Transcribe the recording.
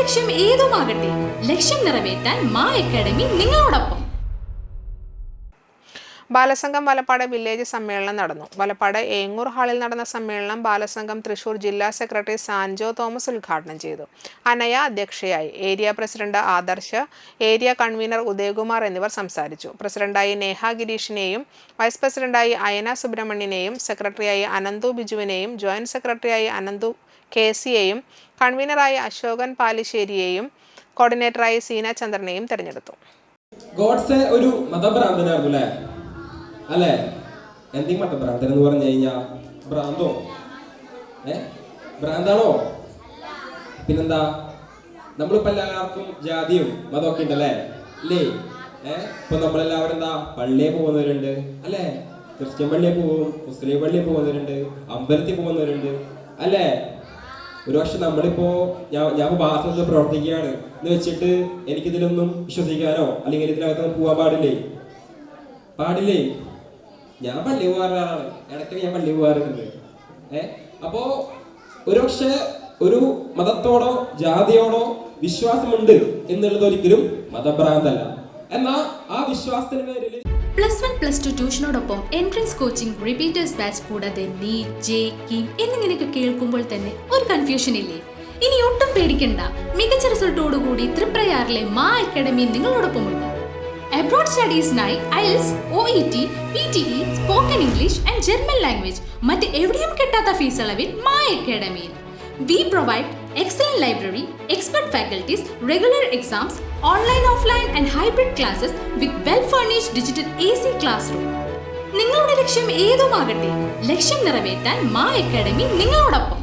ലക്ഷ്യം ഏതുമാകട്ടെ, ലക്ഷ്യം നിറവേറ്റാൻ മാ അക്കാഡമി നിങ്ങളോടൊപ്പം. ബാലസംഘം വലപ്പാട് വില്ലേജ് സമ്മേളനം നടന്നു. വലപ്പാട് ഏങ്ങൂർ ഹാളിൽ നടന്ന സമ്മേളനം ബാലസംഘം തൃശൂർ ജില്ലാ സെക്രട്ടറി സാൻജോ തോമസ് ഉദ്ഘാടനം ചെയ്തു. അനയ അധ്യക്ഷയായി. Area president Adarsh, area convener Udayakumar എന്നിവർ സംസാരിച്ചു. പ്രസിഡന്റായി നേഹ ഗിരീഷിനെയും വൈസ് പ്രസിഡന്റായി അയന സുബ്രഹ്മണ്യനെയും സെക്രട്ടറിയായി അനന്തു ബിജുവിനെയും ജോയിന്റ് സെക്രട്ടറിയായി അനന്തു KCയെയും കൺവീനറായി അശോകൻ പാലിശ്ശേരിയെയും കോർഡിനേറ്ററായി സീന ചന്ദ്രനെയും തെരഞ്ഞെടുത്തു. ഗോഡ്സെ ഒരു മതഭ്രാന്തനായിരുന്നു അല്ലേ? എന്തെങ്കിലും മതഭ്രാന്തൻ എന്ന് പറഞ്ഞു കഴിഞ്ഞാൽ ഭ്രാന്തോ? ഭ്രാന്താണോ? പിന്നെന്താ? നമ്മളിപ്പോ എല്ലാവർക്കും ജാതിയും മതമൊക്കെ ഉണ്ടല്ലേ ഇല്ലേ? ഇപ്പൊ നമ്മളെല്ലാവരും എന്താ പള്ളിയിൽ പോകുന്നവരുണ്ട് അല്ലേ? ക്രിസ്ത്യൻ പള്ളിയിൽ പോകും, മുസ്ലിം പള്ളിയിൽ പോകുന്നവരുണ്ട്, അമ്പലത്തിൽ പോകുന്നവരുണ്ട് അല്ലേ? ഒരു പക്ഷെ നമ്മളിപ്പോ ഞാൻ ഭാഷത്തിൽ പ്രവർത്തിക്കുകയാണ് എന്ന് വെച്ചിട്ട് എനിക്കിതിലൊന്നും വിശ്വസിക്കാനോ അല്ലെങ്കിൽ ഇതിനകത്തൊന്നും പോകാൻ പാടില്ലേ? ഞാൻ പള്ളി പോകാറാണ്, ഇടയ്ക്ക് ഞാൻ പള്ളി പോകാറുണ്ട്. അപ്പോ ഒരുപക്ഷെ ഒരു മതത്തോടോ ജാതിയോടോ വിശ്വാസമുണ്ട് എന്നുള്ളത് ഒരിക്കലും മതഭ്രാന്തല്ല. എന്നാൽ ആ വിശ്വാസത്തിന് പേരിൽ +1 +2 ട്യൂഷനോടൊപ്പം എൻട്രൻസ് കോച്ചിങ്, റിപ്പീറ്റേഴ്സ് ബാച്ച് കൂടാതെ നീറ്റ്, JEE എന്നിങ്ങനെയൊക്കെ കേൾക്കുമ്പോൾ തന്നെ ഒരു കൺഫ്യൂഷൻ ഇല്ലേ? ഇനി ഒട്ടും പേടിക്കണ്ട. മികച്ച റിസൾട്ടോടുകൂടി തൃപ്രയാറിലെ മാ അക്കാഡമി നിങ്ങളോടൊപ്പമുണ്ട്. അബ്രോഡ് സ്റ്റഡീസിനായി IELTS, OET, PTE, spoken English and German language മറ്റ് എവിടെയും കിട്ടാത്ത ഫീസ് അളവിൽ മാ അക്കാഡമിയിൽ. We provide excellent library, expert faculties, regular exams, online, offline and hybrid classes with well-furnished digital AC classroom. നിങ്ങളുടെ ലക്ഷ്യം ഏതുമാകട്ടെ, ലക്ഷ്യം നിറവേറ്റാൻ മാ അക്കാഡമി നിങ്ങളോടൊപ്പം.